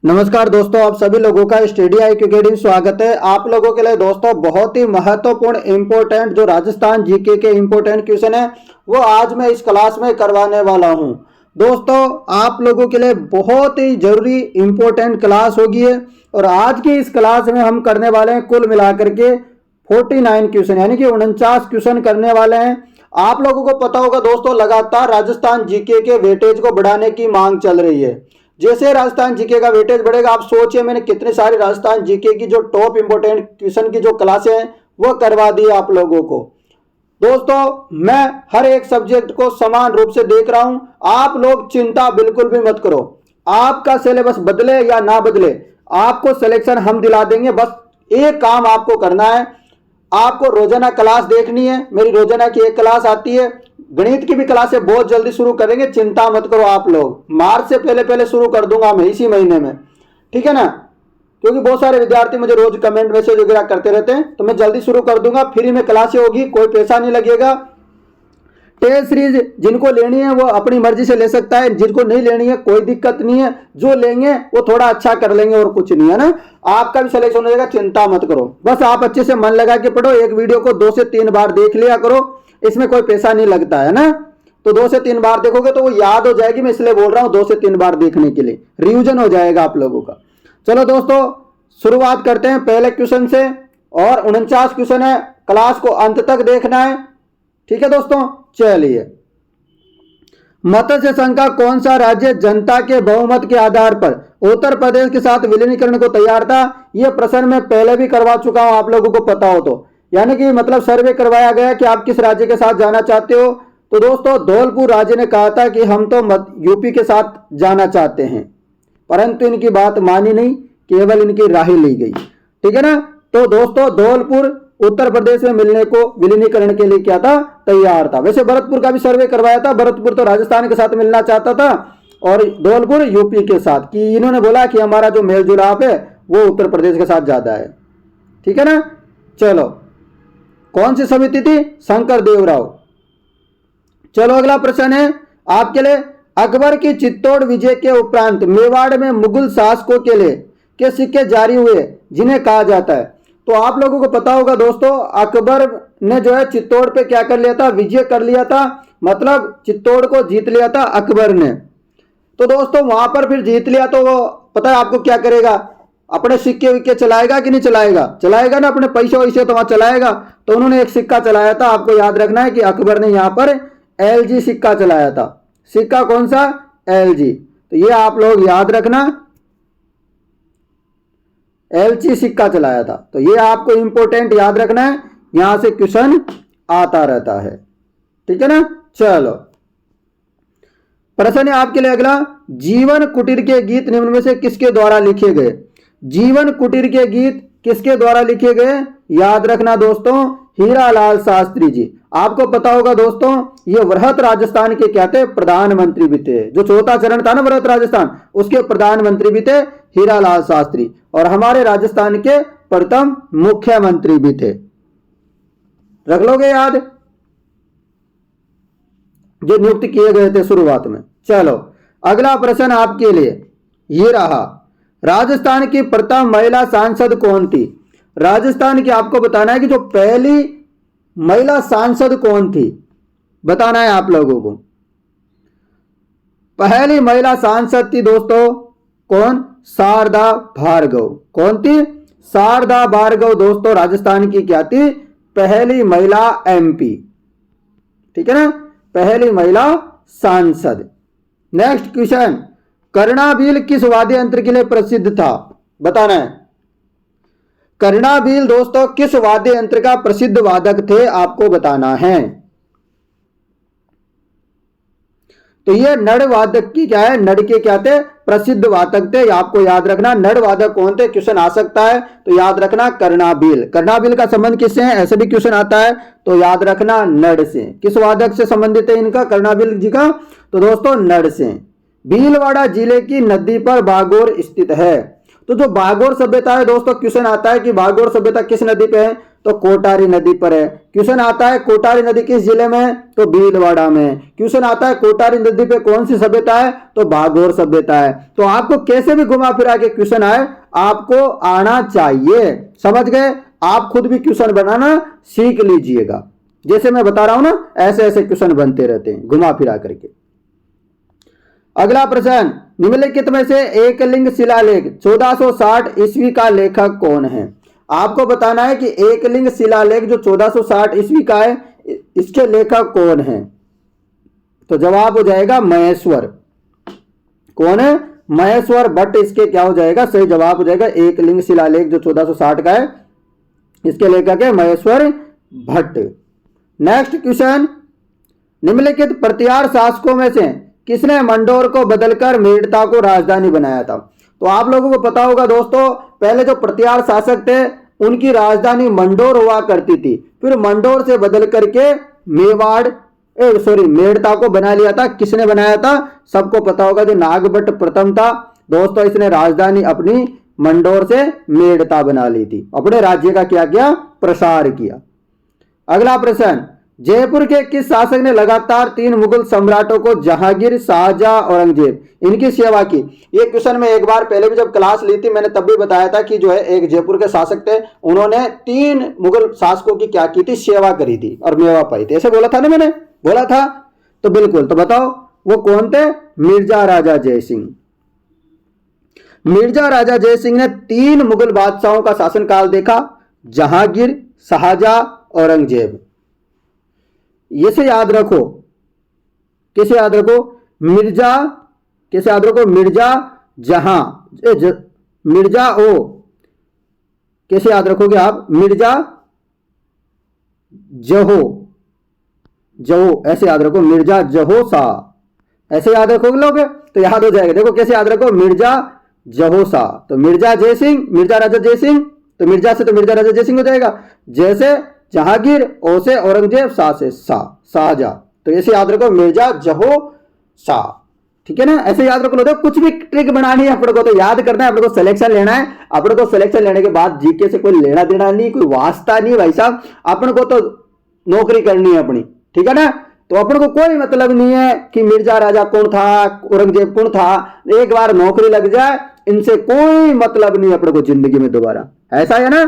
नमस्कार दोस्तों, आप सभी लोगों का स्टडी IQ अकेडमी स्वागत है। आप लोगों के लिए दोस्तों बहुत ही महत्वपूर्ण इंपॉर्टेंट जो राजस्थान जीके के इंपॉर्टेंट क्वेश्चन है वो आज मैं इस क्लास में करवाने वाला हूं। दोस्तों आप लोगों के लिए बहुत ही जरूरी इंपॉर्टेंट क्लास होगी है और आज की इस क्लास में हम करने वाले हैं कुल मिलाकर के 49 क्वेश्चन यानी कि 49 क्वेश्चन करने वाले हैं। आप लोगों को पता होगा दोस्तों, लगातार राजस्थान जीके के वेटेज को बढ़ाने की मांग चल रही है। जैसे राजस्थान जीके का वेटेज बढ़ेगा, आप सोचिए मैंने कितने सारे राजस्थान जीके की जो टॉप इंपोर्टेंट क्वेश्चन की जो क्लासें हैं वो करवा दी आप लोगों को। दोस्तों मैं हर एक सब्जेक्ट को समान रूप से देख रहा हूं, आप लोग चिंता बिल्कुल भी मत करो। आपका सिलेबस बदले या ना बदले, आपको सिलेक्शन हम दिला देंगे। बस एक काम आपको करना है, आपको रोजाना क्लास देखनी है। मेरी रोजाना की एक क्लास आती है, गणित की भी क्लासें बहुत जल्दी शुरू करेंगे, चिंता मत करो आप लोग। मार्च से पहले शुरू कर दूंगा मैं इसी महीने में, ठीक है ना, क्योंकि बहुत सारे विद्यार्थी मुझे रोज कमेंट मैसेज वगैरह करते रहते हैं, तो मैं जल्दी शुरू कर दूंगा। फ्री में क्लासें होगी, कोई पैसा नहीं लगेगा। टेस्ट सीरीज जिनको लेनी है वो अपनी मर्जी से ले सकता है, जिनको नहीं लेनी है कोई दिक्कत नहीं है। जो लेंगे वो थोड़ा अच्छा कर लेंगे और कुछ नहीं है ना, आपका भी सिलेक्शन हो जाएगा, चिंता मत करो। बस आप अच्छे से मन लगा के पढ़ो, एक वीडियो को 2 से 3 बार देख लिया करो, इसमें कोई पैसा नहीं लगता है ना। तो 2 से 3 बार देखोगे तो वो याद हो जाएगी, मैं इसलिए बोल रहा हूं 2 से 3 बार देखने के लिए, रिवीजन हो जाएगा आप लोगों का। चलो दोस्तों शुरुआत करते हैं पहले क्वेश्चन से, और 49 क्वेश्चन है, क्लास को अंत तक देखना है, ठीक है दोस्तों। चलिए, मत्स्य संघ का कौन सा राज्य जनता के बहुमत के आधार पर उत्तर प्रदेश के साथ विलीनीकरण को तैयार था? यह प्रश्न मैं पहले भी करवा चुका हूं, आप लोगों को पता हो तो, यानी कि मतलब सर्वे करवाया गया कि आप किस राज्य के साथ जाना चाहते हो। तो दोस्तों धौलपुर राज्य ने कहा था कि हम तो यूपी के साथ जाना चाहते हैं, परंतु इनकी बात मानी नहीं, केवल इनकी राह ली गई, ठीक है ना। तो दोस्तों धौलपुर उत्तर प्रदेश में मिलने को विलीनीकरण के लिए क्या था, तैयार था। वैसे भरतपुर का भी सर्वे करवाया था, भरतपुर तो राजस्थान के साथ मिलना चाहता था और धौलपुर यूपी के साथ, कि इन्होंने बोला कि हमारा जो मेल जुलाप है वो उत्तर प्रदेश के साथ ज्यादा है, ठीक है ना। चलो, कौन सी समिति थी? शंकर देवराव। चलो अगला प्रश्न है आपके लिए, अकबर की चित्तौड़ विजय के उपरांत मेवाड़ में मुगल शासकों के लिए के सिक्के जारी हुए जिन्हें कहा जाता है? तो आप लोगों को पता होगा दोस्तों, अकबर ने जो है चित्तौड़ पे क्या कर लिया था, विजय कर लिया था, मतलब चित्तौड़ को जीत लिया था अकबर ने। तो दोस्तों वहां पर फिर जीत लिया तो वो पता है आपको क्या करेगा, अपने सिक्के विक्के चलाएगा कि नहीं चलाएगा? चलाएगा ना, अपने पैसे वैसे तो वहां चलाएगा। तो उन्होंने एक सिक्का चलाया था, आपको याद रखना है कि अकबर ने यहाँ पर LG सिक्का चलाया था। सिक्का कौन सा? LG। तो ये आप लोग याद रखना, LG सिक्का चलाया था। तो ये आपको इंपॉर्टेंट याद रखना है, यहां से क्वेश्चन आता रहता है, ठीक है ना। चलो प्रश्न है आपके लिए अगला, जीवन कुटीर के गीत निम्न में से किसके द्वारा लिखे गए? जीवन कुटीर के गीत किसके द्वारा लिखे गए? याद रखना दोस्तों, हीरालाल शास्त्री जी। आपको पता होगा दोस्तों, ये वृहत राजस्थान के क्या थे? प्रधानमंत्री भी थे। जो चौथा चरण था ना वृहत राजस्थान, उसके प्रधानमंत्री भी थे हीरालाल शास्त्री, और हमारे राजस्थान के प्रथम मुख्यमंत्री भी थे। रख लोगे याद, जो नियुक्त किए गए थे शुरुआत में। चलो अगला प्रश्न आपके लिए ये रहा, राजस्थान की प्रथम महिला सांसद कौन थी? राजस्थान की आपको बताना है कि जो पहली महिला सांसद कौन थी, बताना है आप लोगों को। पहली महिला सांसद थी दोस्तों कौन? शारदा भार्गव। कौन थी? शारदा भार्गव दोस्तों राजस्थान की क्या थी? पहली महिला MP, ठीक है ना, पहली महिला सांसद। नेक्स्ट क्वेश्चन, कर्णाभील किस वाद्य यंत्र के लिए प्रसिद्ध था? बताना है। कर्णाभील दोस्तों किस वाद्य यंत्र का प्रसिद्ध वादक थे, आपको बताना है। तो ये नड़ वादक की क्या है, नड़ के क्या थे? प्रसिद्ध वादक थे। आपको याद रखना नड़ वादक कौन थे, क्वेश्चन आ सकता है, तो याद रखना कर्णाभील। कर्णाभील का संबंध किससे है, ऐसे भी क्वेश्चन आता है, तो याद रखना नड़ से। किस वादक से संबंधित है इनका, कर्णाभील जी का? तो दोस्तों नड़ से। भीलवाड़ा जिले की नदी पर बागोर स्थित है। तो जो बागोर सभ्यता है दोस्तों, क्वेश्चन आता है कि बागोर सभ्यता किस नदी पे है? तो कोटारी नदी पर है। क्वेश्चन आता है कोटारी नदी किस जिले में, तो भीलवाड़ा में। क्वेश्चन आता है कोटारी नदी पे कौन सी सभ्यता है, तो भागोर सभ्यता है। तो आपको कैसे भी घुमा फिरा के क्वेश्चन आए, आपको आना चाहिए, समझ गए। आप खुद भी क्वेश्चन बनाना सीख लीजिएगा, जैसे मैं बता रहा हूं ना, ऐसे ऐसे क्वेश्चन बनते रहते हैं घुमा फिरा करके। अगला प्रश्न, निम्नलिखित में से एकलिंग शिलालेख 1460 ईस्वी का लेखक कौन है। आपको बताना है कि एकलिंग शिलालेख जो 1460 ईस्वी का है, इसके लेखक कौन है। तो जवाब हो जाएगा महेश्वर। कौन है, महेश्वर भट्ट इसके क्या हो जाएगा, सही जवाब हो जाएगा। एकलिंग शिलालेख जो 1460 का है, इसके लेखक है महेश्वर भट्ट। नेक्स्ट क्वेश्चन, निम्नलिखित प्रतिहार शासकों में से किसने मंडोर को बदलकर मेड़ता को राजधानी बनाया था। तो आप लोगों को पता होगा दोस्तों, पहले जो प्रतिहार शासक थे उनकी राजधानी मंडोर हुआ करती थी, फिर मंडोर से बदल करके मेड़ता को बना लिया था। किसने बनाया था, सबको पता होगा, जो नागभट्ट प्रथम था दोस्तों, इसने राजधानी अपनी मंडोर से मेड़ता बना ली थी, अपने राज्य का क्या किया, प्रसार किया। अगला प्रश्न, जयपुर के किस शासक ने लगातार 3 मुगल सम्राटों को जहांगीर, शाहजहां, औरंगजेब इनकी सेवा की। ये क्वेश्चन मैं एक बार पहले भी जब क्लास ली थी, मैंने तब भी बताया था कि जो है एक जयपुर के शासक थे, उन्होंने 3 मुगल शासकों की क्या की थी, सेवा करी थी और मेवा पाई थी। ऐसे बोला था ना, मैंने बोला था, तो बिल्कुल। तो बताओ वो कौन थे, मिर्जा राजा जयसिंह। मिर्जा राजा जयसिंह ने 3 मुगल बादशाहों का शासनकाल देखा, जहांगीर, शाहजहां, औरंगजेब। इसे याद रखो, कैसे याद रखो, मिर्जा, कैसे याद रखो, मिर्जा जहां, मिर्जा ओ, कैसे याद रखोगे आप, मिर्जा जहो, जहो ऐसे याद रखो, मिर्जा जहो शाह, ऐसे याद रखोगे लोग तो याद हो जाएगा। देखो कैसे याद रखो, मिर्जा जहो शाह, तो मिर्जा जयसिंह, मिर्जा राजा जयसिंह, तो मिर्जा से तो मिर्जा राजा जयसिंह हो जाएगा। जैसे जहांगीर, ओ से औरंगजेब, शाह से शाहजहां, तो ऐसे याद रखो, मिर्जा जहो शाह, ठीक है ना, ऐसे याद रखो। तो कुछ भी ट्रिक बनानी है अपने को, तो याद करना है, अपने को सिलेक्शन लेना है। अपने को सिलेक्शन लेने के बाद जीके से कोई लेना देना नहीं, कोई वास्ता नहीं भाई साहब, अपने को तो नौकरी करनी है अपनी, ठीक है ना। तो अपने को कोई मतलब नहीं है कि मिर्जा राजा कौन था, औरंगजेब कौन था, एक बार नौकरी लग जाए, इनसे कोई मतलब नहीं अपने को जिंदगी में दोबारा, ऐसा है ना।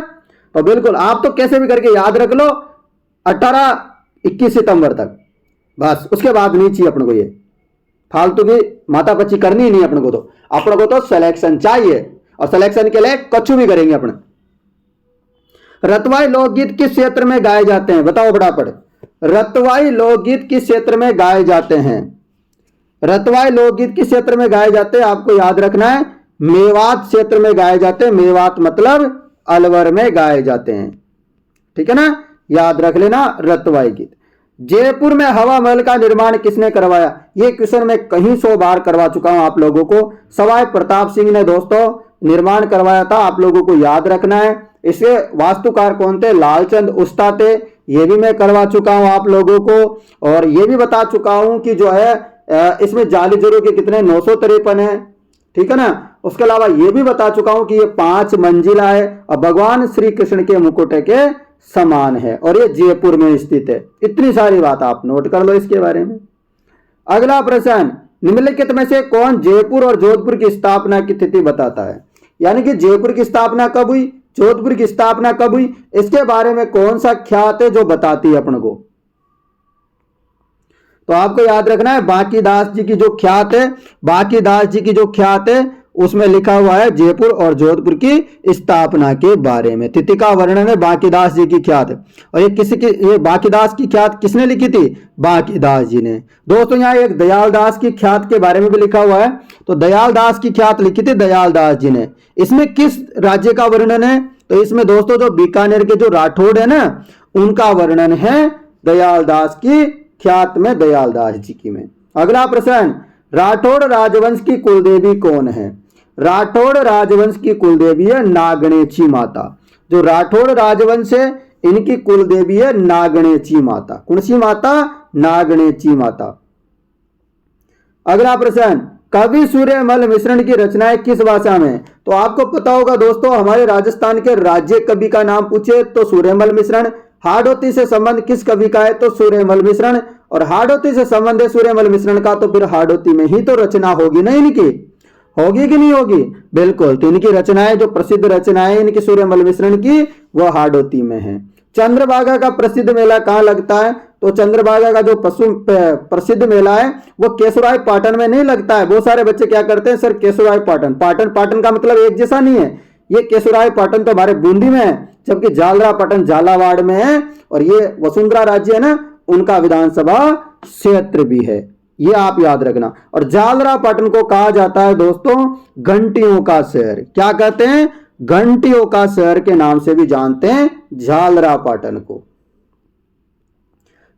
तो बिल्कुल आप तो कैसे भी करके याद रख लो 18-21 सितंबर तक, बस उसके बाद नहीं चाहिए अपने को ये फालतू की मातापच्ची करनी ही नहीं अपने को। तो अपने को तो सिलेक्शन चाहिए, और सिलेक्शन के लिए कछु भी करेंगे अपने। रतवाई लोकगीत किस क्षेत्र में गाए जाते हैं, बताओ फटाफट। रतवाई लोकगीत किस क्षेत्र में गाए जाते हैं, रतवाई लोकगीत किस क्षेत्र में गाए जाते हैं, आपको याद रखना है, मेवात क्षेत्र में गाए जाते हैं। मेवात मतलब अलवर में गाए जाते हैं, ठीक है ना, याद रख लेना रतवाई गीत। जयपुर में हवा महल का निर्माण किसने करवाया, यह क्वेश्चन मैं कहीं 100 बार करवा चुका हूं आप लोगों को। सवाई प्रताप सिंह ने दोस्तों निर्माण करवाया था, आप लोगों को याद रखना है। इसके वास्तुकार कौन थे, लालचंद उस्ता थे, ये भी मैं करवा चुका हूं आप लोगों को। और ये भी बता चुका हूं कि जो है इसमें जाली जरूर के कितने 953 है, ठीक है ना। उसके अलावा ये भी बता चुका हूं कि ये 5 मंजिला है और भगवान श्री कृष्ण के मुकुट के समान है, और ये जयपुर में स्थित है। इतनी सारी बात आप नोट कर लो इसके बारे में। अगला प्रश्न, निम्नलिखित में से कौन जयपुर और जोधपुर की स्थापना की तिथि बताता है, यानी कि जयपुर की स्थापना कब हुई, जोधपुर की स्थापना कब हुई, इसके बारे में कौन सा ख्यात है जो बताती है अपन को। तो आपको याद रखना है बांकीदास जी की जो ख्यात है, बांकीदास जी की जो ख्यात है उसमें लिखा हुआ है जयपुर और जोधपुर की स्थापना के बारे में। तिथि का वर्णन है बांकीदास जी की ख्यात है। और ये किसी की, ये बांकीदास की ख्यात किसने लिखी थी, बांकीदास जी ने। दोस्तों यहाँ एक दयालदास की ख्यात के बारे में भी लिखा हुआ है, तो दयालदास की ख्यात लिखी थी दयालदास जी ने। इसमें किस राज्य का वर्णन है, तो इसमें दोस्तों जो बीकानेर के जो राठौड़ है ना, उनका वर्णन है दयालदास की ख्यात में, दयालदास जी की में। अगला प्रश्न, राठौड़ राजवंश की कुलदेवी कौन है। राठौड़ राजवंश की कुलदेवी है नागणेची माता। जो राठौड़ राजवंश है इनकी कुलदेवी है नागणेची माता। कौन सी माता, नागणेची माता। अगला प्रश्न, कवि सूर्यमल मिश्रण की रचनाएं किस भाषा में? तो आपको पता होगा दोस्तों, हमारे राजस्थान के राज्य कवि का नाम पूछे तो सूर्यमल मिश्रण। हाड़ौती से संबंध किस कवि का है? तो सूर्यमल मिश्रण। और हाड़ौती से संबंध है सूर्यमल मिश्रण का, तो फिर हाड़ौती में ही तो रचना होगी ना इनकी, होगी कि नहीं होगी? बिल्कुल। तो इनकी रचनाएं, जो प्रसिद्ध रचनाएं इनकी सूर्यमल मिश्रण की, वह हाड़ौती में है। चंद्रभागा का प्रसिद्ध मेला कहाँ लगता है? तो चंद्रभागा का जो प्रसिद्ध मेला है वो केशवराय पाटन में नहीं लगता है। बहुत सारे बच्चे क्या करते हैं, सर केशवराय पाटन, पाटन का मतलब एक जैसा नहीं है। ये केशवराय पाटन तो हमारे बूंदी में है, जबकि जालरा पाटन झालावाड़ में है। और ये वसुंधरा राज्य है ना, उनका विधानसभा क्षेत्र भी है, ये आप याद रखना। और जालरा पाटन को कहा जाता है दोस्तों घंटियों का शहर। क्या कहते हैं? घंटियों का शहर के नाम से भी जानते हैं जालरा पाटन को।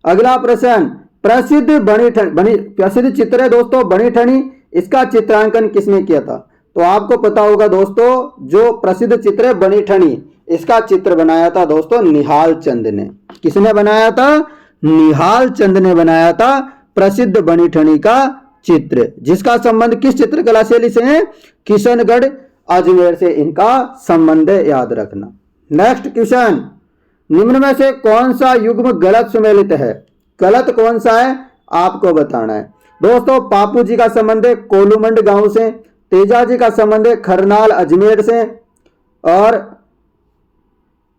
अगला प्रश्न, प्रसिद्ध चित्र है दोस्तों बनी ठनी, इसका चित्रांकन किसने किया था? तो आपको पता होगा दोस्तों, जो प्रसिद्ध चित्र है बनी ठनी, इसका चित्र बनाया था दोस्तों निहाल चंद ने। किसने बनाया था? निहाल चंद ने बनाया था प्रसिद्ध बनी ठनी का चित्र, जिसका संबंध किस चित्रकला शैली से है? किशनगढ़ अजमेर से इनका संबंध है, याद रखना। नेक्स्ट क्वेश्चन, निम्न में से कौन सा युग्म गलत सुमेलित है? गलत कौन सा है आपको बताना है दोस्तों। पापू जी का संबंध है कोलूमंड गांव से, तेजा जी का संबंध है खरनाल अजमेर से, और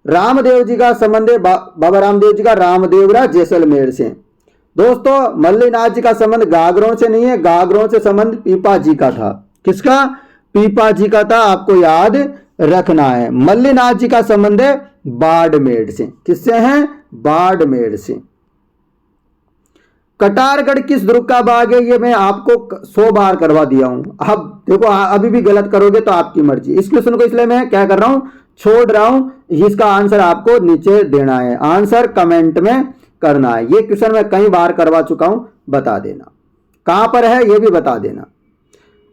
रामदेव जी का संबंध है बाबा रामदेव जी का रामदेवरा जैसलमेर से। दोस्तों मल्लीनाथ जी का संबंध गागरों से नहीं है, गागरों से संबंध पीपा जी का था। किसका? पीपा जी का था, आपको याद रखना है। मल्लीनाथ जी का संबंध है बाड़मेर से। किससे हैं? बाड़मेर से। कटारगढ़ किस दुर्ग का भाग है? ये मैं आपको 100 बार करवा दिया हूं। अब देखो, अभी भी गलत करोगे तो आपकी मर्जी। इस क्वेश्चन को इसलिए मैं क्या कर रहा हूं, छोड़ रहा हूं। इसका आंसर आपको नीचे देना है, आंसर कमेंट में करना है। ये क्वेश्चन मैं कई बार करवा चुका हूं, बता देना कहां पर है, ये भी बता देना।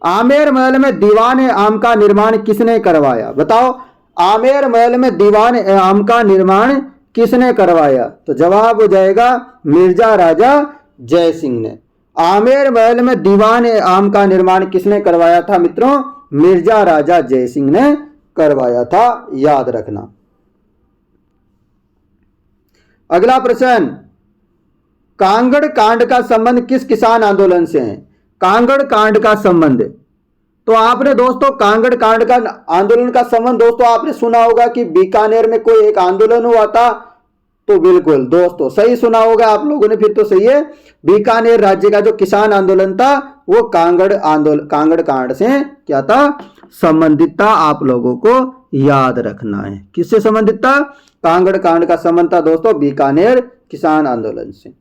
आमेर महल में दीवान आम का निर्माण किसने करवाया? बताओ, आमेर महल में दीवान आम का निर्माण किसने करवाया? तो जवाब हो जाएगा मिर्जा राजा जय सिंह ने। आमेर महल में दीवान आम का निर्माण किसने करवाया था मित्रों? मिर्जा राजा जय सिंह ने करवाया था, याद रखना। अगला प्रश्न, कांगड़ कांड का संबंध किस किसान आंदोलन से है? कांगड़ कांड का संबंध, तो आपने दोस्तों कांगड़ कांड का आंदोलन का संबंध दोस्तों आपने सुना होगा कि बीकानेर में कोई एक आंदोलन हुआ था। तो बिल्कुल दोस्तों सही सुना होगा आप लोगों ने, फिर तो सही है। बीकानेर राज्य का जो किसान आंदोलन था वो कांगड़ कांड से क्या था? संबंधित था। आप लोगों को याद रखना है किससे संबंधित था? कांगड़ कांड का संबंध था दोस्तों बीकानेर किसान आंदोलन से।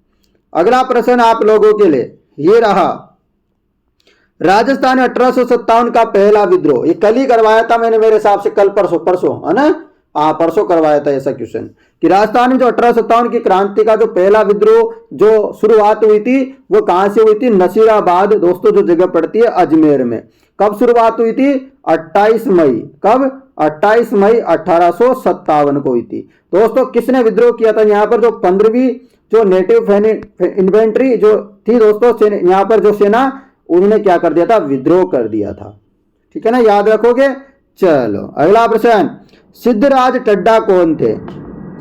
अगला प्रश्न आप लोगों के लिए ये रहा, राजस्थान में 1857 का पहला विद्रोह, ये कल ही करवाया था मैंने मेरे हिसाब से, कल परसों है ना, हाँ परसों करवाया था ऐसा क्वेश्चन कि राजस्थान में जो 1857 की क्रांति का जो पहला विद्रोह जो शुरुआत हुई थी वो कहां से हुई थी? नसीराबाद दोस्तों, जो जगह पड़ती है अजमेर में। कब शुरुआत हुई थी? 28 मई। कब? 28 मई 1857 को हुई थी दोस्तों। किसने विद्रोह किया था? यहाँ पर जो 15वीं जो नेटिव इन्फेंट्री जो थी दोस्तों, यहाँ पर जो सेना, उन्होंने क्या कर दिया था? विद्रोह कर दिया था। ठीक है ना, याद रखोगे। चलो अगला प्रश्न, सिद्धराज टड्डा कौन थे?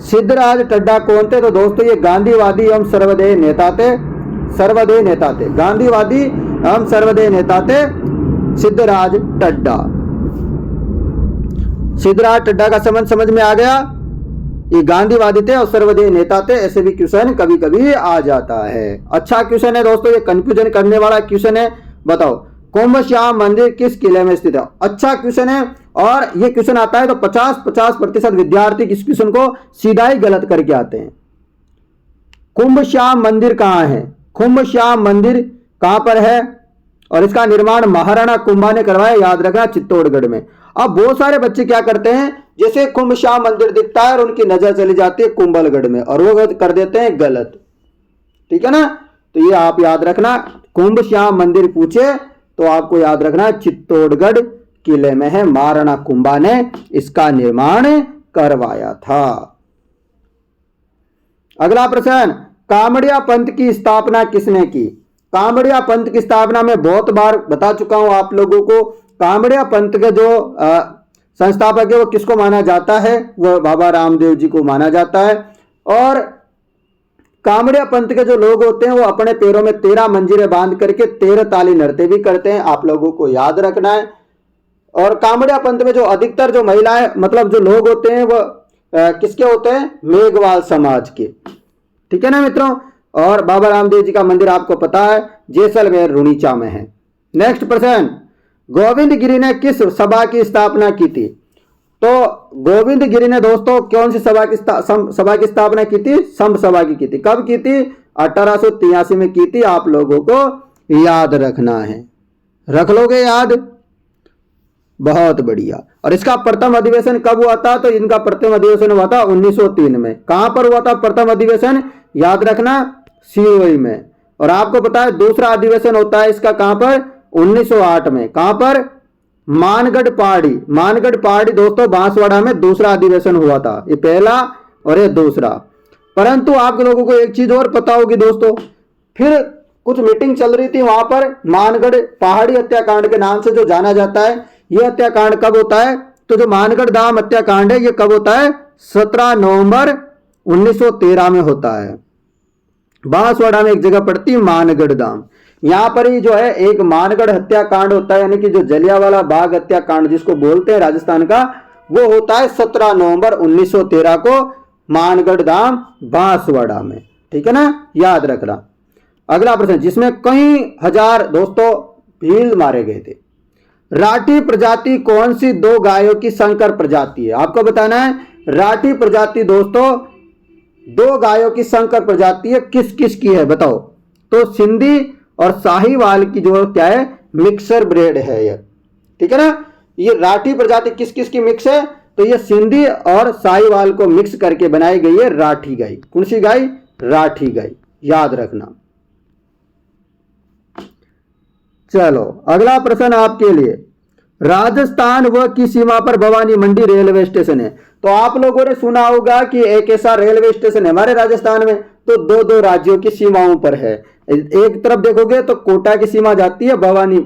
सिद्धराज टड्डा कौन थे? तो दोस्तों ये गांधीवादी एवं सर्वोदय नेता थे। गांधीवादी एवं सर्वोदय नेता थे सिद्धराज टड्डा। सिद्धराज टड्डा का संबंध समझ में आ गया? ये गांधीवादी थे और सर्वोदय नेता थे। ऐसे भी क्वेश्चन कभी कभी आ जाता है। अच्छा क्वेश्चन है दोस्तों, ये कंफ्यूजन करने वाला क्वेश्चन है। बताओ कुंभ श्याम मंदिर किस किले में स्थित है? अच्छा क्वेश्चन है, और ये क्वेश्चन आता है तो 50% विद्यार्थी इस क्वेश्चन को सीधा ही गलत करके आते हैं। कुंभ श्याम मंदिर कहां है? कुंभ श्याम मंदिर कहां पर है? और इसका निर्माण महाराणा कुंभा ने करवाया, याद रखना, चित्तौड़गढ़ में। अब बहुत सारे बच्चे क्या करते हैं, जैसे कुंभ श्याम मंदिर दिखता है और उनकी नजर चली जाती है कुंभलगढ़ में, और वो कर देते हैं गलत। ठीक है ना, तो ये आप याद रखना। कुंभ श्याम मंदिर पूछे तो आपको याद रखना चित्तौड़गढ़ किले में है, महाराणा कुंभा ने इसका निर्माण करवाया था। अगला प्रश्न, कामड़िया पंथ की स्थापना किसने की? कामड़िया पंथ की स्थापना मैं बहुत बार बता चुका हूं आप लोगों को। कामड़िया पंथ के जो संस्थापक है वो किसको माना जाता है? वह बाबा रामदेव जी को माना जाता है। और कामड़िया पंथ के जो लोग होते हैं वो अपने पैरों में 13 मंजीरें बांध करके 13 ताली नृत्य भी करते हैं, आप लोगों को याद रखना है। और कामड़िया पंथ में जो अधिकतर जो महिलाएं मतलब जो लोग होते हैं वो किसके होते हैं? मेघवाल समाज के, ठीक है ना मित्रों। और बाबा रामदेव जी का मंदिर आपको पता है जैसलमेर रुणीचा में है। नेक्स्ट प्रश्न, गोविंद गिरी ने किस सभा की स्थापना की थी? तो गोविंद गिरी ने दोस्तों कौन सी सभा की स्थापना की थी? संभ सभा की थी। कब की थी? 1883 में की थी, आप लोगों को याद रखना है। रख लोगे याद? बहुत बढ़िया। और इसका प्रथम अधिवेशन कब हुआ था? तो इनका प्रथम अधिवेशन हुआ था 1903 में। कहां पर हुआ था प्रथम अधिवेशन? याद रखना, सिरोही में। और आपको पता है दूसरा अधिवेशन होता है इसका कहां पर? 1908 में। कहां पर? मानगढ़ पहाड़ी। मानगढ़ पहाड़ी दोस्तों बांसवाड़ा में दूसरा अधिवेशन हुआ था। ये पहला और ये दूसरा। परंतु आप लोगों को एक चीज और पता होगी दोस्तों, फिर कुछ मीटिंग चल रही थी वहां पर, मानगढ़ पहाड़ी हत्याकांड के नाम से जो जाना जाता है। यह हत्याकांड कब होता है? तो जो मानगढ़ धाम हत्याकांड है ये कब होता है? 17 नवंबर 1913 में होता है। बांसवाड़ा में एक जगह पड़ती है मानगढ़ धाम, यहां पर ही जो है एक मानगढ़ हत्याकांड होता है, यानी कि जो जलियांवाला बाग हत्याकांड जिसको बोलते हैं राजस्थान का, वो होता है 17 नवंबर 1913 को मानगढ़ धाम बांसवाड़ा में, ठीक है ना, याद रखना। अगला प्रश्न, जिसमें कई हजार दोस्तों भील मारे गए थे। राठी प्रजाति कौन सी 2 गायों की संकर प्रजाति है? आपको बताना है। राठी प्रजाति दोस्तों 2 गायों की संकर प्रजाति है, किस किस की है बताओ? तो सिंधी और साहिवाल की जो क्या है? मिक्सर ब्रेड है ये, ठीक है ना। ये राठी प्रजाति किस किस की मिक्स है? तो ये सिंधी और साहिवाल को मिक्स करके बनाई गई है राठी गाय। कौन सी गाय? राठी गाय, याद रखना। चलो अगला प्रश्न आपके लिए, राजस्थान व की सीमा पर भवानी मंडी रेलवे स्टेशन है। तो आप लोगों ने सुना होगा कि एक ऐसा रेलवे स्टेशन है हमारे राजस्थान में, तो 2-2 राज्यों की सीमाओं पर है। एक तरफ देखोगे तो कोटा की सीमा जाती है भवानी,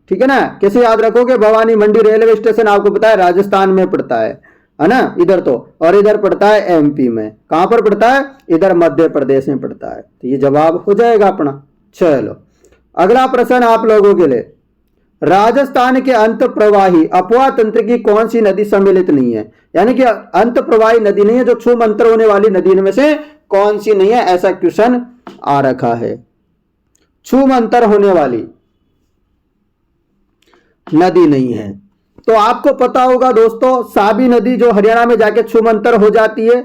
ठीक है ना। कैसे याद रखोगे? भवानी मंडी रेलवे स्टेशन आपको पता है राजस्थान में पड़ता है ना, इधर तो, और इधर पड़ता है एमपी में। कहां पर पड़ता है? इधर मध्य प्रदेश में पड़ता है। तो ये जवाब हो जाएगा अपना। चलो अगला प्रश्न आप लोगों के लिए, राजस्थान के अंत प्रवाही अफवाह तंत्र की कौन सी नदी सम्मिलित नहीं है? यानी कि अंत प्रवाही नदी नहीं है, जो छू मंत्र होने वाली नदी इनमें से कौन सी नहीं है? ऐसा क्वेश्चन आ रखा है। छू मंत्र होने वाली नदी नहीं है। तो आपको पता होगा दोस्तों, साबी नदी जो हरियाणा में जाके छू मंत्र हो जाती है,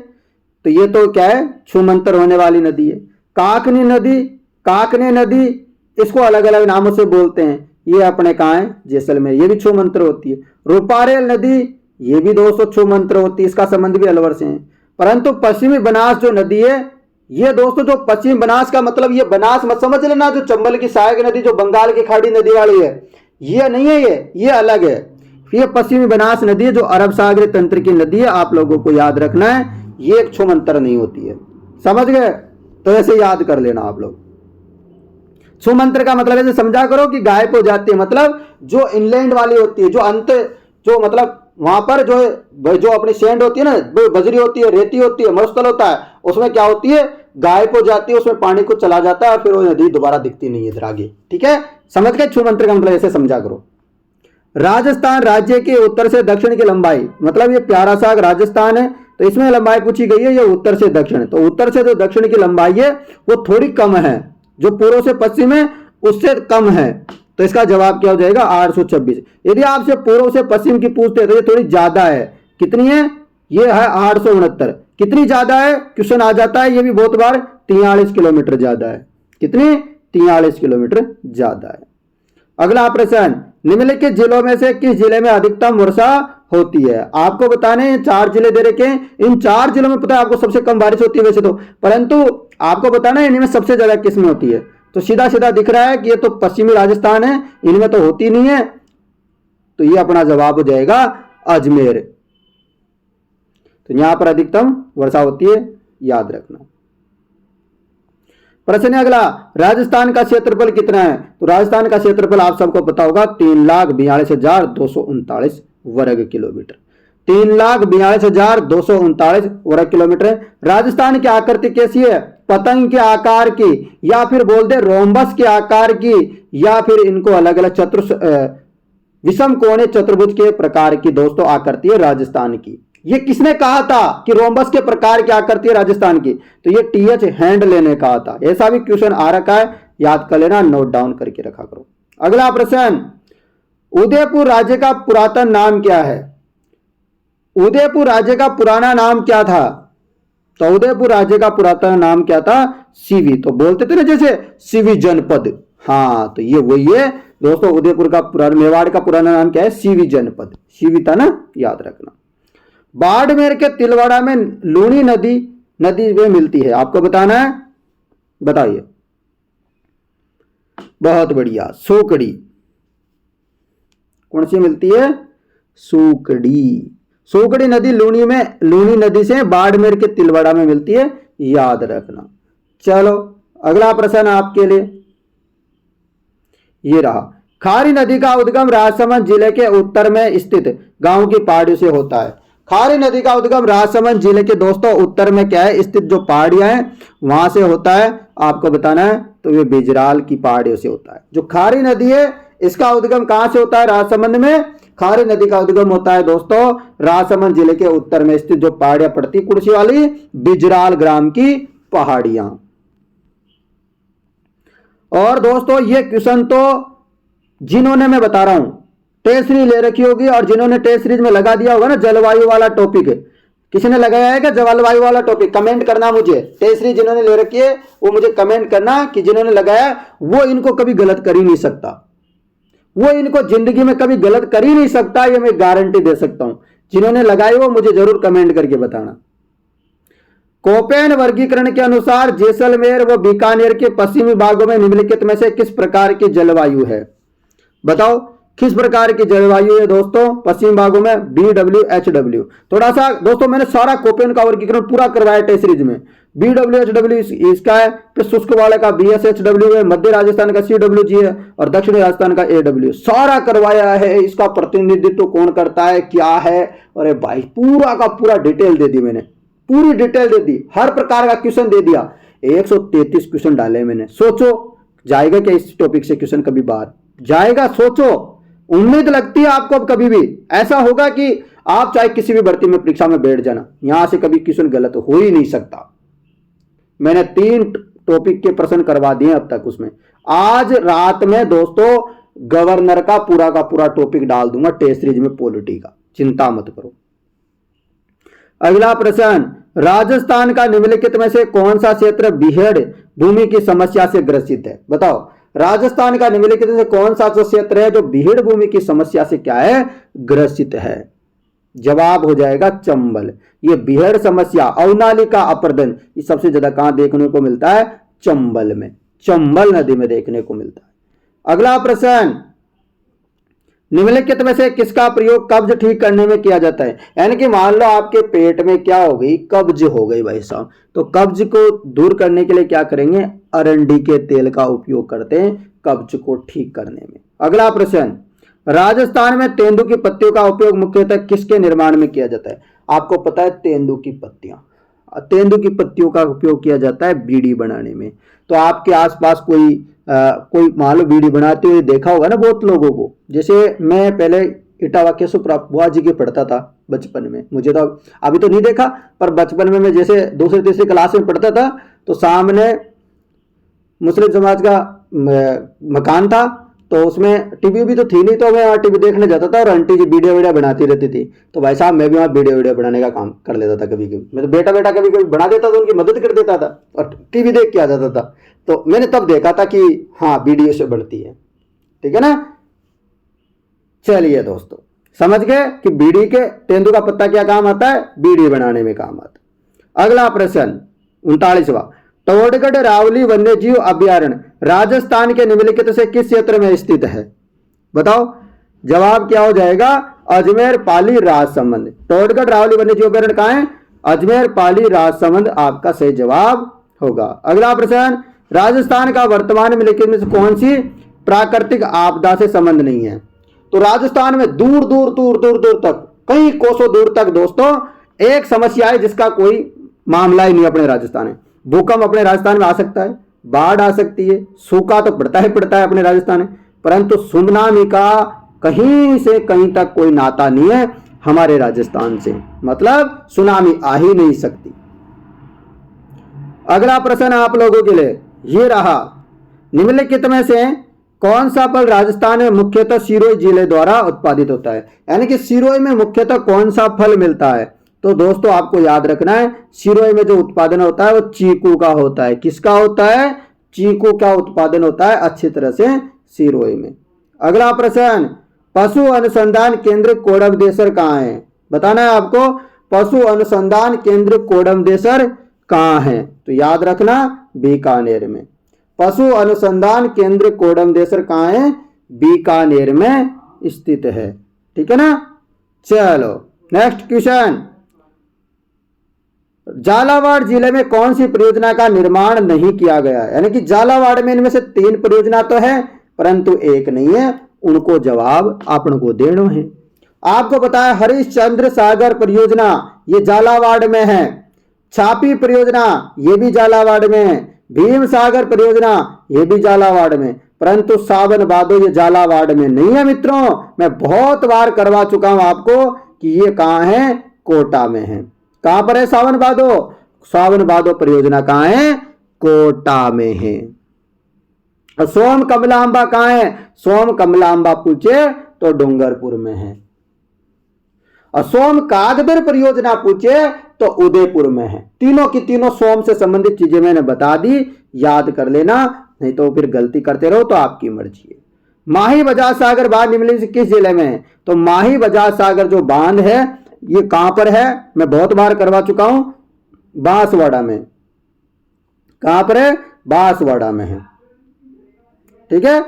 तो ये तो क्या है? छू मंत्र होने वाली नदी है। काकनी नदी, काकने नदी, इसको अलग अलग नामों से बोलते हैं। ये अपने कहाँ है? जैसलमेर, ये भी छू मंत्र होती है। रूपारेल नदी, ये भी दोस्तों छू मंत्र होती है, इसका संबंध भी अलवर से है। परंतु पश्चिमी बनास जो नदी है, ये दोस्तों जो पश्चिमी बनास का मतलब ये बनास मत समझ लेना, जो चंबल की सहायक नदी जो बंगाल की खाड़ी नदी वाली है, ये नहीं है, ये अलग है। ये पश्चिमी बनास नदी है जो अरब सागर तंत्र की नदी है, आप लोगों को याद रखना है। ये एक छू मंत्र नहीं होती है, समझ गए? तो ऐसे याद कर लेना आप लोग। छू मंत्र का मतलब ऐसे समझा करो कि गायब हो जाती है, मतलब जो इनलैंड वाली होती है, जो अंत, जो मतलब वहां पर जो अपनी सैंड होती है ना, बजरी होती है, रेती होती है, मरुस्थल होता है, उसमें क्या होती है? गायब हो जाती है, उसमें पानी को चला जाता है, फिर वो नदी दोबारा दिखती नहीं है इधर आगे, ठीक है? समझ गए? छू मंत्र का मतलब ऐसे समझा करो। राजस्थान राज्य के उत्तर से दक्षिण की लंबाई, मतलब ये प्यारा सा राजस्थान है, तो इसमें लंबाई पूछी गई है, ये उत्तर से दक्षिण। तो उत्तर से जो दक्षिण की लंबाई है वो थोड़ी कम है, जो पूर्व से पश्चिम है उससे कम है। तो इसका जवाब क्या हो जाएगा? 826। यदि आपसे पूर्व से पश्चिम की पूछते हैं तो ये थोड़ी ज्यादा है। कितनी है? ये है 869। कितनी ज्यादा है? क्वेश्चन आ जाता है ये भी बहुत बार, 43 किलोमीटर ज्यादा है। कितनी? 43 किलोमीटर ज्यादा है। अगला प्रश्न, निम्नलिखित जिलों में से किस जिले में अधिकतम वर्षा होती है? आपको बताने 4 जिले दे रखे हैं, इन 4 जिलों में पता है आपको सबसे कम बारिश होती है वैसे तो, परंतु आपको बताना है इनमें सबसे ज्यादा किस में होती है। तो सीधा सीधा दिख रहा है कि ये तो पश्चिमी राजस्थान है, इनमें तो होती नहीं है, तो ये अपना जवाब हो जाएगा अजमेर। तो यहां पर अधिकतम वर्षा होती है, याद रखना। प्रश्न है अगला, राजस्थान का क्षेत्रफल कितना है? तो राजस्थान का क्षेत्रफल आप सबको पता होगा 3,42,239 वर्ग किलोमीटर। 3,42,239 वर्ग किलोमीटर। राजस्थान की आकृति कैसी है? पतंग के आकार की, या फिर बोल दे रोम्बस के आकार की, या फिर इनको अलग अलग विषम कोणे चतुर्भुज के प्रकार की दोस्तों आकृति है राजस्थान की। ये किसने कहा था कि रोम्बस के प्रकार की आकृति है राजस्थान की? तो ये टीएच हैंडले ने कहा था। ऐसा भी क्वेश्चन आ रखा है, याद कर लेना, नोट डाउन करके रखा करो। अगला प्रश्न, उदयपुर राज्य का पुरातन नाम क्या है? उदयपुर राज्य का पुराना नाम क्या था? तो उदयपुर राज्य का पुरातन नाम क्या था? सीवी। तो बोलते थे ना जैसे सीवी जनपद, हाँ तो ये वही है दोस्तों। उदयपुर का मेवाड़ का पुराना नाम क्या है? सीवी जनपद। सीवी था ना, याद रखना। बाड़मेर के तिलवाड़ा में लूनी नदी में मिलती है, आपको बताना है, बताइए। बहुत बढ़िया, सूकड़ी। कौन सी मिलती है? सूकड़ी। सूकड़ी नदी लूनी नदी से बाड़मेर के तिलवाड़ा में मिलती है, याद रखना। चलो अगला प्रश्न आपके लिए ये रहा, खारी नदी का उद्गम राजसमंद जिले के उत्तर में स्थित गांव की पहाड़ियों से होता है। खारी नदी का उद्गम राजसमंद जिले के दोस्तों उत्तर में क्या है स्थित जो पहाड़ियां हैं वहां से होता है, आपको बताना है। तो ये बिजराल की पहाड़ियों से होता है। जो खारी नदी है इसका उद्गम कहां से होता है? राजसमंद में। खारी नदी का उद्गम होता है दोस्तों राजसमंद जिले के उत्तर में स्थित जो पहाड़ियां पड़ती कुर्सी वाली बिजराल ग्राम की पहाड़ियां। और दोस्तों ये क्वेश्चन तो जिन्होंने, मैं बता रहा हूं, टेस्ट सीरीज ले रखी होगी और जिन्होंने टेस्ट सीरीज में लगा दिया होगा ना जलवायु वाला टॉपिक, किसी ने लगाया है क्या जलवायु वाला टॉपिक? कमेंट करना मुझे। टेस्ट सीरीज जिन्होंने ले रखी है वो मुझे कमेंट करना कि जिन्होंने लगाया वो इनको कभी गलत कर ही नहीं सकता, वो इनको जिंदगी में कभी गलत कर ही नहीं सकता, ये मैं गारंटी दे सकता हूं। जिन्होंने लगाई वो मुझे जरूर कमेंट करके बताना। कोपेन वर्गीकरण के अनुसार जैसलमेर व बीकानेर के पश्चिमी भागों में निम्नलिखित में से किस प्रकार की जलवायु है? बताओ किस प्रकार की जलवायु है दोस्तों पश्चिम भागों में? BWHW। थोड़ा सा दोस्तों मैंने सारा कोपेन का वर्गीकरण पूरा करवाया टेस्ट सीरीज में। BWHW इसका है, फिर शुष्क वाले का BSHW है, मध्य राजस्थान का CWG है और दक्षिणी राजस्थान का AW। सारा करवाया है। इसका प्रतिनिधित्व कौन करता है, क्या है? अरे भाई पूरा का पूरा डिटेल दे दी मैंने, पूरी डिटेल दे दी, हर प्रकार का क्वेश्चन दे दिया। 133 क्वेश्चन डाले मैंने। सोचो जाएगा क्या इस टॉपिक से क्वेश्चन कभी बाहर? जाएगा? सोचो, उम्मीद लगती है आपको अब कभी भी ऐसा होगा कि आप चाहे किसी भी भर्ती में परीक्षा में बैठ जाना, यहां से कभी क्वेश्चन गलत हो ही नहीं सकता। मैंने 3 टॉपिक के प्रश्न करवा दिए अब तक, उसमें आज रात में दोस्तों गवर्नर का पूरा टॉपिक डाल दूंगा टेस्ट सीरीज में, पॉलिटी का, चिंता मत करो। अगला प्रश्न, राजस्थान का निम्नलिखित में से कौन सा क्षेत्र बीहड़ भूमि की समस्या से ग्रसित है? बताओ राजस्थान का निम्नलिखित में से कौन सा क्षेत्र है जो बीहड़ भूमि की समस्या से क्या है? ग्रसित है। जवाब हो जाएगा चंबल। ये बीहड़ समस्या, अवनालिका अपर्दन, ये सबसे ज्यादा कहां देखने को मिलता है? चंबल में, चंबल नदी में देखने को मिलता है। अगला प्रश्न, निम्नलिखित में से किसका प्रयोग कब्ज ठीक करने में किया जाता है? यानी कि मान लो आपके पेट में क्या हो गई? कब्ज हो गई भाई साहब, तो कब्ज को दूर करने के लिए क्या करेंगे? अरंडी के तेल का उपयोग करते हैं कब्ज को ठीक करने में। अगला प्रश्न, राजस्थान में तेंदू की पत्तियों का उपयोग मुख्यतः किसके निर्माण में किया जाता है? आपको पता है तेंदू की पत्तियां, तेंदू की पत्तियों का उपयोग किया जाता है बीड़ी बनाने में। तो आपके आसपास कोई मान लो बीड़ी बनाते हुए देखा होगा ना बहुत लोगों को। जैसे मैं पहले इटावा के बुआ जी के पढ़ता था बचपन में, मुझे तो अभी तो नहीं देखा, पर बचपन में मैं जैसे दूसरी तीसरी क्लास में पढ़ता था तो सामने मुस्लिम समाज का मकान था, तो उसमें टीवी भी तो थी नहीं, तो मैं वहाँ टीवी देखने जाता था और आंटी जी वीडियो वीडियो बनाती रहती थी। तो भाई साहब मैं भी वहाँ वीडियो बनाने का काम कर लेता था। कभी कभी मैं तो बेटा कभी कभी बना देता था, उनकी मदद कर देता था और टीवी देख के आ जाता था। तो मैंने तब देखा था कि हाँ वीडियो से बनती है, ठीक है ना। चलिए दोस्तों समझ गए कि बीड़ी के तेंदू का पत्ता क्या काम आता है? बीड़ी बनाने में काम आता है। अगला प्रश्न 39वां, टोडगढ़ रावली वन्यजीव अभ्यारण्य राजस्थान के निम्नलिखित से किस क्षेत्र में स्थित है? बताओ जवाब क्या हो जाएगा? अजमेर पाली राजसमंद। टोडगढ़ रावली वन्यजीव अभ्यारण्य कहां है? अजमेर पाली राजसमंद आपका सही जवाब होगा। अगला प्रश्न, राजस्थान का वर्तमान में निम्नलिखित में से कौन सी प्राकृतिक आपदा से संबंध नहीं है? तो राजस्थान में दूर दूर दूर दूर दूर तक, कई कोसों दूर तक दोस्तों एक समस्या है जिसका कोई मामला ही नहीं अपने राजस्थान में। भूकंप अपने राजस्थान में आ सकता है, बाढ़ आ सकती है, सूखा तो पड़ता है अपने राजस्थान में, परंतु सुनामी का कहीं से कहीं तक कोई नाता नहीं है हमारे राजस्थान से, मतलब सुनामी आ ही नहीं सकती। अगला प्रश्न आप लोगों के लिए ये रहा, निम्नलिखित में से कौन सा फल राजस्थान में मुख्यतः सिरोही जिले द्वारा उत्पादित होता है? यानी कि सिरोही में मुख्यतः कौन सा फल मिलता है? तो दोस्तों आपको याद रखना है, सिरोही में जो उत्पादन होता है वो चीकू का होता है। किसका होता है? चीकू का उत्पादन होता है अच्छी तरह से सिरोही में। अगला प्रश्न, पशु अनुसंधान केंद्र कोडमदेसर कहाँ है? बताना है आपको, पशु अनुसंधान केंद्र कोडमदेसर कहाँ है? तो याद रखना बीकानेर में। पशु अनुसंधान केंद्र कोडमदेसर कहाँ है? बीकानेर में स्थित है। ठीक है ना। चलो नेक्स्ट क्वेश्चन, झालावाड़ जिले में कौन सी परियोजना का निर्माण नहीं किया गया है? यानी कि झालावाड़ में इनमें से 3 परियोजना तो है परंतु एक नहीं है, उनको जवाब अपन को देना है। आपको पता है हरिश्चंद्र सागर परियोजना ये झालावाड़ में है, छापी परियोजना ये भी झालावाड़ में है, भीम सागर परियोजना ये भी झालावाड़ में, परंतु सावन भादो ये झालावाड़ में नहीं है मित्रों। मैं बहुत बार करवा चुका हूं आपको कि ये कहां है? कोटा में है। कहां पर है सावन भादो? सावन भादो परियोजना कहां है? कोटा में है। और सोम कमलांबा कहां है? सोम कमलांबा पूछे तो डूंगरपुर में है। और सोम कागदर परियोजना पूछे तो उदयपुर में है। तीनों की तीनों सोम से संबंधित चीजें मैंने बता दी, याद कर लेना, नहीं तो फिर गलती करते रहो तो आपकी मर्जी है। माही बजाज सागर बांध निम्नलिखित से किस जिले में है? तो माही बजाज सागर जो बांध है ये कहां पर है? मैं बहुत बार करवा चुका हूं, बांसवाड़ा में। कहां पर है? बांसवाड़ा में है। ठीक है।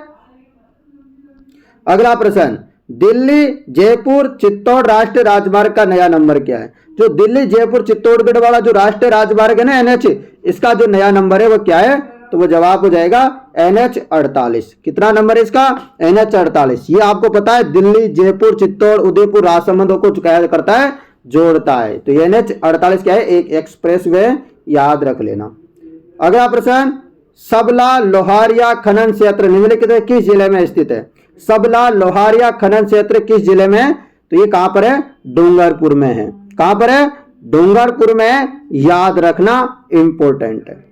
अगला प्रश्न, दिल्ली जयपुर चित्तौड़ राष्ट्रीय राजमार्ग का नया नंबर क्या है? जो दिल्ली जयपुर चित्तौड़गढ़ वाला जो राष्ट्रीय राजमार्ग है ना NH, इसका जो नया नंबर है वो क्या है? तो वो जवाब हो जाएगा NH 48। कितना नंबर है इसका? NH 48। ये आपको पता है दिल्ली जयपुर चित्तौड़ उदयपुर राजसमंद को क्या करता है? जोड़ता है। तो ये NH 48 क्या है? एक एक्सप्रेस वे, याद रख लेना। अगला प्रश्न, सबला लोहारिया खनन क्षेत्र निम्नलिखित में किस जिले में स्थित है? सबला लोहारिया खनन क्षेत्र किस जिले में है? तो ये कहां पर है? डूंगरपुर में है। कहां पर है? डूंगरपुर में, याद रखना, इंपॉर्टेंट है।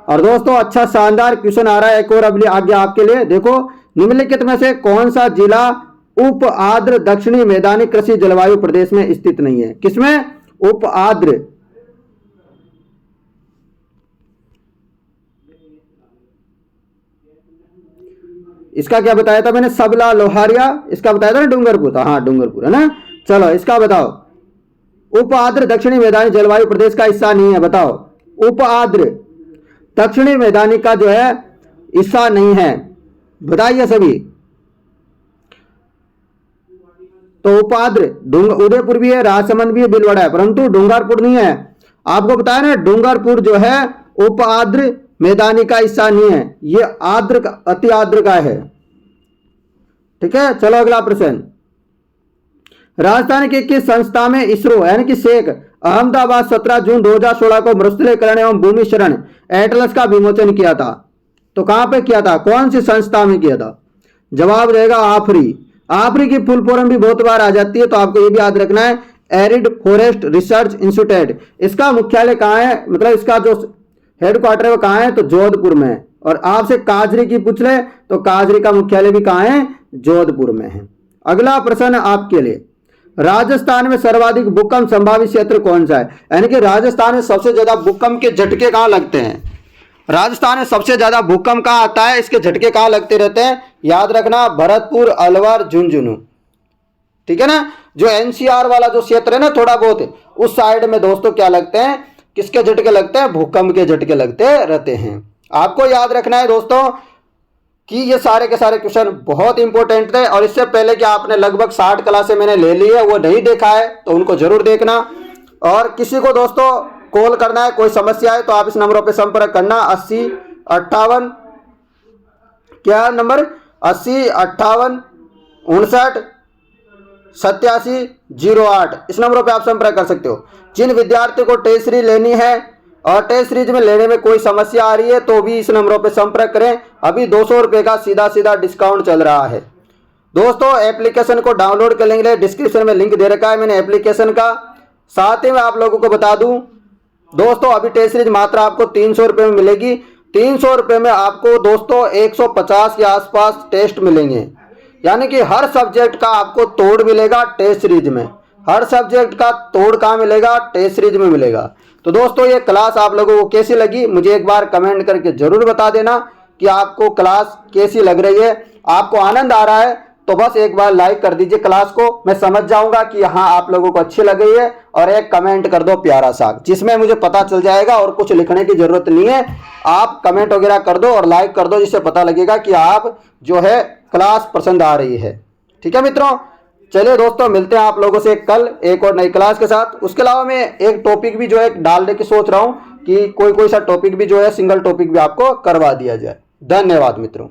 और दोस्तों अच्छा शानदार क्वेश्चन आ रहा है एक और अगली आगे आपके लिए। देखो, निम्नलिखित में से कौन सा जिला उप आर्द्र दक्षिणी मैदानी कृषि जलवायु प्रदेश में स्थित नहीं है? किसमें? उप आर्द्र, इसका क्या बताया था मैंने? सबला लोहारिया, इसका बताया था ना डूंगरपुर। हाँ डूंगरपुर है ना। चलो इसका बताओ, उप आर्द्र दक्षिणी मैदानी जलवायु प्रदेश का हिस्सा नहीं है, बताओ। उप आर्द्र दक्षिणी मैदानी का जो है हिस्सा नहीं है, बताइए सभी। तो उप आर्द्र उदयपुर भी है, राजसमंद भी है, भीलवाड़ा है, परंतु डूंगरपुर नहीं है। आपको बताया ना डूंगरपुर जो है उप आर्द्र मैदानी का हिस्सा नहीं है, ये आर्द्र का, अति आर्द्र का है। ठीक है। चलो अगला प्रश्न, राजस्थान के किस संस्था में इसरो यानी कि सेक अहमदाबाद 17 जून 2016 को मरुस्थलीकरण एवं भूमि शरण एटलस का विमोचन किया था? तो कहां पे किया था? कौन सी संस्था में किया था? जवाब रहेगा आफरी। आफरी की फुल फॉर्म भी बहुत बार आ जाती है, तो आपको ये भी याद रखना है, एरिड फॉरेस्ट रिसर्च इंस्टीट्यूट। इसका मुख्यालय कहां है? मतलब इसका जो हेडक्वार्टर है वो कहां है? तो जोधपुर में है। और आपसे काजरी की पूछ ले तो काजरी का मुख्यालय भी कहां है? जोधपुर में है। अगला प्रश्न आपके लिए, राजस्थान में सर्वाधिक भूकंप संभावित क्षेत्र कौन सा है? यानी कि राजस्थान में सबसे ज्यादा भूकंप के झटके कहां लगते हैं? राजस्थान में सबसे ज्यादा भूकंप कहां आता है, इसके झटके कहां लगते रहते हैं? याद रखना, भरतपुर, अलवर, झुंझुनू। ठीक है ना। जो NCR वाला जो क्षेत्र है ना थोड़ा बहुत, उस साइड में दोस्तों क्या लगते हैं? किसके झटके लगते हैं? भूकंप के झटके लगते रहते हैं। आपको याद रखना है दोस्तों कि ये सारे के सारे क्वेश्चन बहुत इंपॉर्टेंट थे, और इससे पहले कि आपने लगभग 60 क्लासें मैंने ले ली है, वो नहीं देखा है तो उनको जरूर देखना। और किसी को दोस्तों कॉल करना है, कोई समस्या है तो आप इस नंबरों पर संपर्क करना, 80 58, क्या नंबर 80 58 59 87 08, इस नंबरों पे आप संपर्क कर सकते हो। जिन विद्यार्थियों को टेस्ट सीरीज लेनी है और टेस्ट सीरीज में लेने में कोई समस्या आ रही है तो भी इस नंबरों पे संपर्क करें। अभी 200 रुपये का सीधा डिस्काउंट चल रहा है। दोस्तों एप्लीकेशन को डाउनलोड करने के लिए डिस्क्रिप्शन में लिंक दे रखा है मैंने एप्लीकेशन का। साथ ही मैं आप लोगों को बता दूं दोस्तों, अभी टेस्ट सीरीज मात्र आपको 300 रुपये में मिलेगी। 300 रुपये में आपको दोस्तों 150 के आसपास टेस्ट मिलेंगे, यानी कि हर सब्जेक्ट का आपको तोड़ मिलेगा टेस्ट सीरीज में। हर सब्जेक्ट का तोड़ कहाँ मिलेगा? टेस्ट सीरीज में मिलेगा। तो दोस्तों ये क्लास आप लोगों को कैसी लगी मुझे एक बार कमेंट करके जरूर बता देना कि आपको क्लास कैसी लग रही है। आपको आनंद आ रहा है तो बस एक बार लाइक कर दीजिए क्लास को, मैं समझ जाऊंगा कि हाँ आप लोगों को अच्छी लग रही है। और एक कमेंट कर दो प्यारा सा, जिसमें मुझे पता चल जाएगा और कुछ लिखने की जरूरत नहीं है। आप कमेंट वगैरह कर दो और लाइक कर दो, जिससे पता लगेगा कि आप जो है क्लास पसंद आ रही है। ठीक है मित्रों, चलिए दोस्तों मिलते हैं आप लोगों से कल एक और नई क्लास के साथ। उसके अलावा मैं एक टॉपिक भी जो है डालने की सोच रहा हूँ कि कोई सा टॉपिक भी जो है सिंगल टॉपिक भी आपको करवा दिया जाए। धन्यवाद मित्रों।